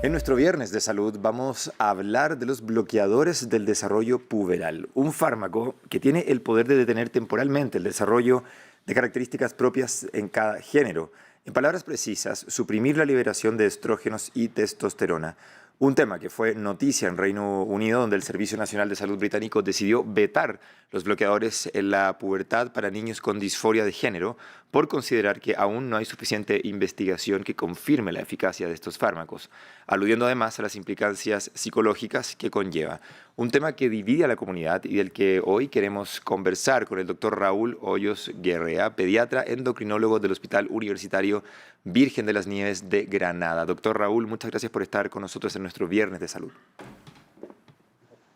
En nuestro viernes de salud vamos a hablar de los bloqueadores del desarrollo puberal, un fármaco que tiene el poder de detener temporalmente el desarrollo de características propias en cada género. En palabras precisas, suprimir la liberación de estrógenos y testosterona. Un tema que fue noticia en Reino Unido, donde el Servicio Nacional de Salud británico decidió vetar los bloqueadores en la pubertad para niños con disforia de género por considerar que aún no hay suficiente investigación que confirme la eficacia de estos fármacos, aludiendo además a las implicancias psicológicas que conlleva. Un tema que divide a la comunidad y del que hoy queremos conversar con el doctor Raúl Hoyos Guerrea, pediatra endocrinólogo del Hospital Universitario Virgen de las Nieves de Granada. Doctor Raúl, muchas gracias por estar con nosotros en nuestro Viernes de Salud.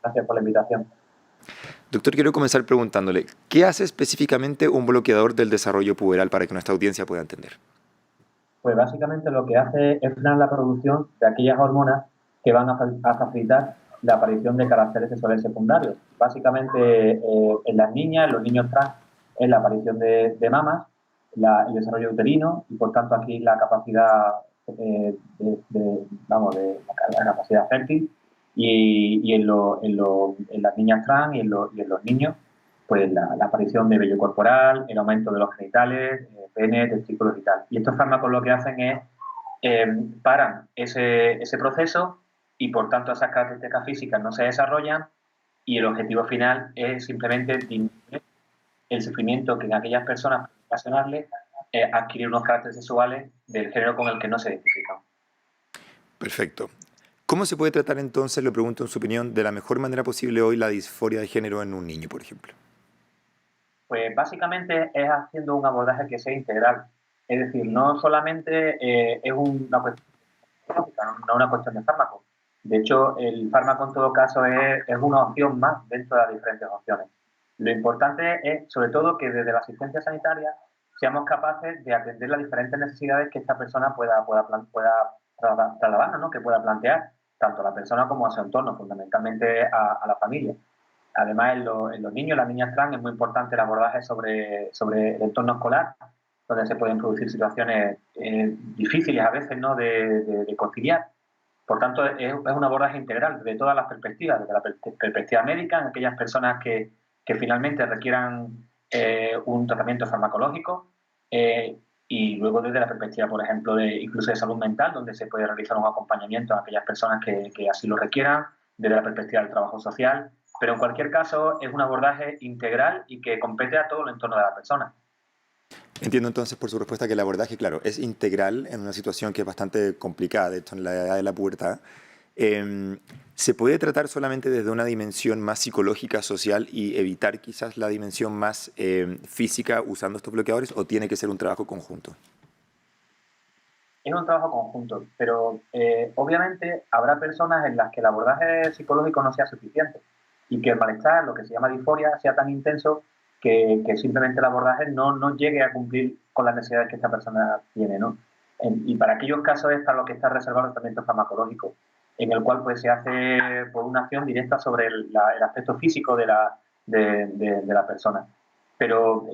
Gracias por la invitación. Doctor, quiero comenzar preguntándole, ¿qué hace específicamente un bloqueador del desarrollo puberal para que nuestra audiencia pueda entender? Pues básicamente lo que hace es frenar la producción de aquellas hormonas que van a facilitar la aparición de caracteres sexuales secundarios. Básicamente en las niñas, en los niños trans, es la aparición de mamas, el desarrollo uterino y por tanto aquí la capacidad la capacidad fértil y en las niñas trans y en los niños pues la aparición de vello corporal, el aumento de los genitales, pene, testículos y tal. Y estos fármacos lo que hacen es paran ese proceso y por tanto esas características físicas no se desarrollan y el objetivo final es simplemente disminuir el sufrimiento que en aquellas personas puede ocasionarle adquirir unos caracteres sexuales del género con el que no se identifican. Perfecto. ¿Cómo se puede tratar entonces, lo pregunto en su opinión, de la mejor manera posible hoy la disforia de género en un niño, por ejemplo? Pues básicamente es haciendo un abordaje que sea integral. Es decir, no solamente es una cuestión psicológica, no una cuestión de fármaco. De hecho, el fármaco en todo caso es una opción más dentro de las diferentes opciones. Lo importante es, sobre todo, que desde la asistencia sanitaria seamos capaces de atender las diferentes necesidades que esta persona pueda trasladarnos, ¿no? Que pueda plantear, tanto a la persona como a su entorno, fundamentalmente a la familia. Además, en los niños, las niñas trans, es muy importante el abordaje sobre el entorno escolar, donde se pueden producir situaciones difíciles a veces, ¿no? de conciliar. Por tanto, es un abordaje integral de todas las perspectivas, desde la perspectiva médica, en aquellas personas que finalmente requieran un tratamiento farmacológico, y luego desde la perspectiva, por ejemplo, incluso de salud mental, donde se puede realizar un acompañamiento a aquellas personas que así lo requieran, desde la perspectiva del trabajo social, pero en cualquier caso es un abordaje integral y que compete a todo el entorno de la persona. Entiendo entonces por su respuesta que el abordaje, claro, es integral en una situación que es bastante complicada, de hecho en la edad de la pubertad. ¿Se puede tratar solamente desde una dimensión más psicológica, social y evitar quizás la dimensión más física usando estos bloqueadores o tiene que ser un trabajo conjunto? Es un trabajo conjunto, pero obviamente habrá personas en las que el abordaje psicológico no sea suficiente y que el malestar, lo que se llama disforia, sea tan intenso que simplemente el abordaje no llegue a cumplir con las necesidades que esta persona tiene, ¿no? Y para aquellos casos es para lo que está reservado el tratamiento farmacológico, en el cual pues se hace pues, una acción directa sobre el aspecto físico de la persona. Pero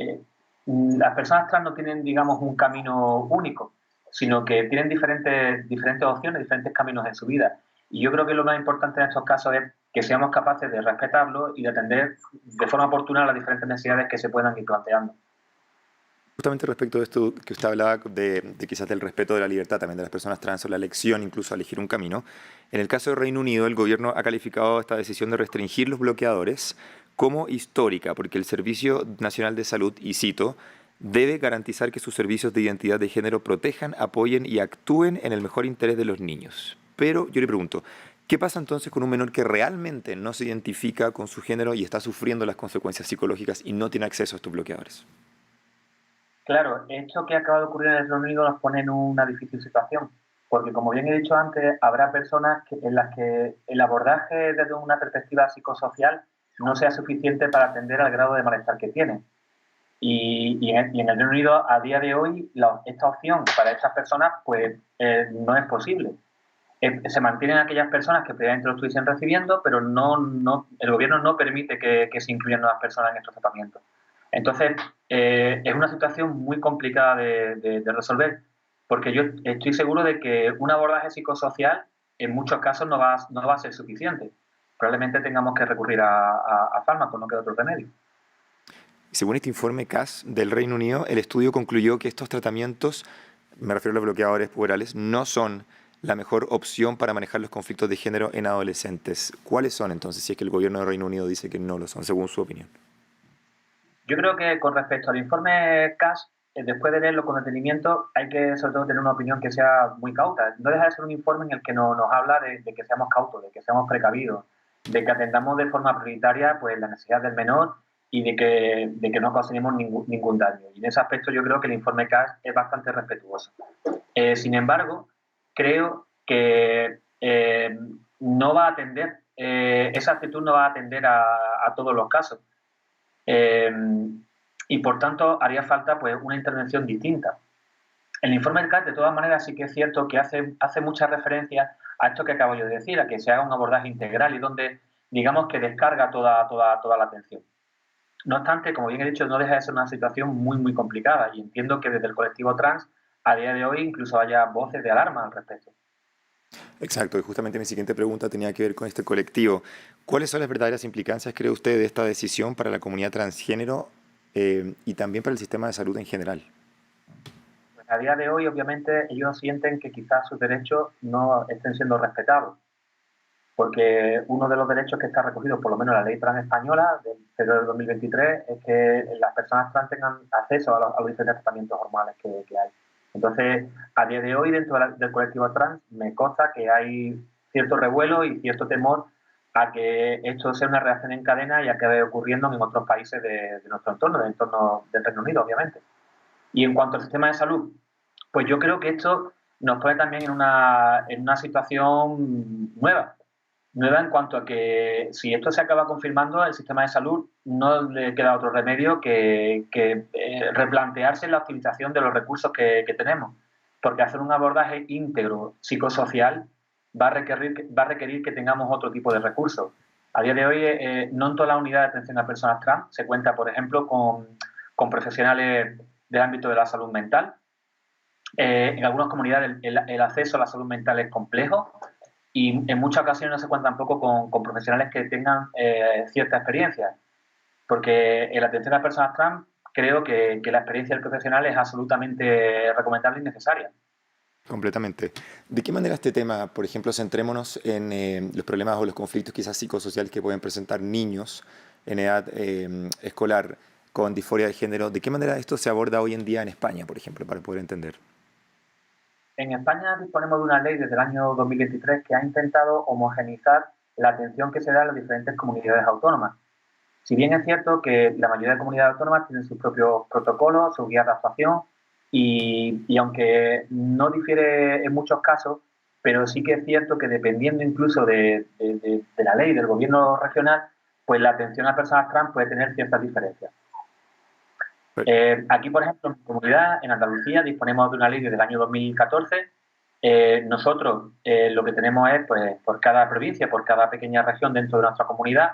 las personas trans no tienen, digamos, un camino único, sino que tienen diferentes opciones, diferentes caminos en su vida. Y yo creo que lo más importante en estos casos es que seamos capaces de respetarlo y de atender de forma oportuna las diferentes necesidades que se puedan ir planteando. Justamente respecto de esto que usted hablaba de quizás del respeto de la libertad también de las personas trans o la elección incluso a elegir un camino, en el caso de Reino Unido el gobierno ha calificado esta decisión de restringir los bloqueadores como histórica porque el Servicio Nacional de Salud, y cito, debe garantizar que sus servicios de identidad de género protejan, apoyen y actúen en el mejor interés de los niños. Pero yo le pregunto, ¿qué pasa entonces con un menor que realmente no se identifica con su género y está sufriendo las consecuencias psicológicas y no tiene acceso a estos bloqueadores? Claro, esto que acaba de ocurrir en el Reino Unido nos pone en una difícil situación, porque como bien he dicho antes, habrá personas en las que el abordaje desde una perspectiva psicosocial no sea suficiente para atender al grado de malestar que tienen. Y en el Reino Unido, a día de hoy, esta opción para estas personas pues no es posible. Se mantienen aquellas personas que previamente lo estuviesen recibiendo, pero el gobierno no permite que se incluyan nuevas personas en estos tratamientos. Entonces, es una situación muy complicada de resolver, porque yo estoy seguro de que un abordaje psicosocial en muchos casos no va a ser suficiente. Probablemente tengamos que recurrir a fármacos, no queda otro remedio. Según este informe CAS del Reino Unido, el estudio concluyó que estos tratamientos, me refiero a los bloqueadores puberales, no son la mejor opción para manejar los conflictos de género en adolescentes. ¿Cuáles son entonces, si es que el gobierno del Reino Unido dice que no lo son, según su opinión? Yo creo que con respecto al informe CAS, después de leerlo con detenimiento, hay que sobre todo tener una opinión que sea muy cauta. No deja de ser un informe en el que nos habla de que seamos cautos, de que seamos precavidos, de que atendamos de forma prioritaria pues, la necesidad del menor y de que no causemos ningún daño. Y en ese aspecto yo creo que el informe CAS es bastante respetuoso. Sin embargo, creo que no va a atender, esa actitud no va a atender a todos los casos. Y por tanto haría falta pues, una intervención distinta. El informe del CAS, de todas maneras, sí que es cierto que hace mucha referencia a esto que acabo yo de decir, a que se haga un abordaje integral y donde, digamos, que descarga toda la atención. No obstante, como bien he dicho, no deja de ser una situación muy, muy complicada y entiendo que desde el colectivo trans, a día de hoy, incluso haya voces de alarma al respecto. Exacto, y justamente mi siguiente pregunta tenía que ver con este colectivo. ¿Cuáles son las verdaderas implicancias, cree usted, de esta decisión para la comunidad transgénero y también para el sistema de salud en general? Pues a día de hoy, obviamente, ellos sienten que quizás sus derechos no estén siendo respetados, porque uno de los derechos que está recogido, por lo menos en la ley trans española del febrero de 2023, es que las personas trans tengan acceso a los diferentes tratamientos hormonales que hay. Entonces, a día de hoy, dentro del colectivo trans, me consta que hay cierto revuelo y cierto temor a que esto sea una reacción en cadena y acabe ocurriendo en otros países de nuestro entorno, del entorno del Reino Unido, obviamente. Y en cuanto al sistema de salud, pues yo creo que esto nos pone también en una situación nueva. Nueva en cuanto a que si esto se acaba confirmando, el sistema de salud no le queda otro remedio que replantearse la optimización de los recursos que tenemos. Porque hacer un abordaje íntegro psicosocial va a requerir que tengamos otro tipo de recursos. A día de hoy, no en todas las unidades de atención a personas trans se cuenta, por ejemplo, con profesionales del ámbito de la salud mental. En algunas comunidades el acceso a la salud mental es complejo y en muchas ocasiones no se cuenta tampoco con profesionales que tengan cierta experiencia, porque en la atención a personas trans creo que la experiencia del profesional es absolutamente recomendable y necesaria. Completamente. ¿De qué manera este tema, por ejemplo, centrémonos en los problemas o los conflictos quizás psicosociales que pueden presentar niños en edad escolar con disforia de género? ¿De qué manera esto se aborda hoy en día en España, por ejemplo, para poder entender? En España disponemos de una ley desde el año 2023 que ha intentado homogeneizar la atención que se da a las diferentes comunidades autónomas. Si bien es cierto que la mayoría de comunidades autónomas tienen sus propios protocolos, sus guías de actuación, y aunque no difiere en muchos casos, pero sí que es cierto que dependiendo incluso de la ley del gobierno regional, pues la atención a personas trans puede tener ciertas diferencias. Aquí, por ejemplo, en mi comunidad, en Andalucía, disponemos de una ley desde el año 2014. Nosotros lo que tenemos es, pues, por cada provincia, por cada pequeña región dentro de nuestra comunidad,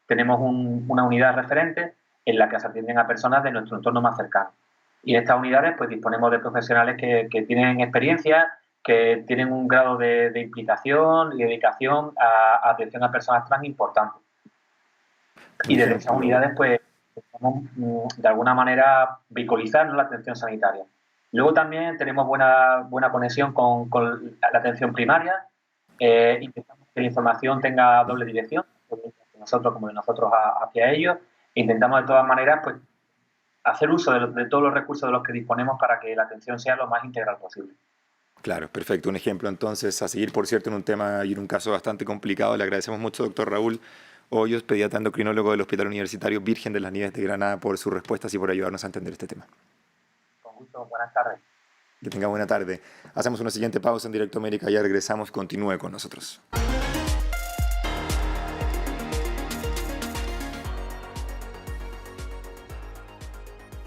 tenemos una unidad referente en la que se atienden a personas de nuestro entorno más cercano. Y en estas unidades, pues, disponemos de profesionales que tienen experiencia, que tienen un grado de implicación y dedicación a atención a personas trans importante. Y desde esas unidades, pues, podemos de alguna manera vehiculizar, ¿no?, la atención sanitaria. Luego también tenemos buena conexión con la atención primaria. Intentamos que la información tenga doble dirección, tanto de nosotros como de nosotros hacia ellos. Intentamos de todas maneras pues, hacer uso de todos los recursos de los que disponemos para que la atención sea lo más integral posible. Claro, perfecto. Un ejemplo entonces a seguir, por cierto, en un tema y en un caso bastante complicado. Le agradecemos mucho, doctor Raúl Hoyos, pediatra endocrinólogo del Hospital Universitario Virgen de las Nieves de Granada, por sus respuestas y por ayudarnos a entender este tema. Con gusto, buenas tardes. Que tenga buena tarde. Hacemos una siguiente pausa en Directo América, ya regresamos, continúe con nosotros.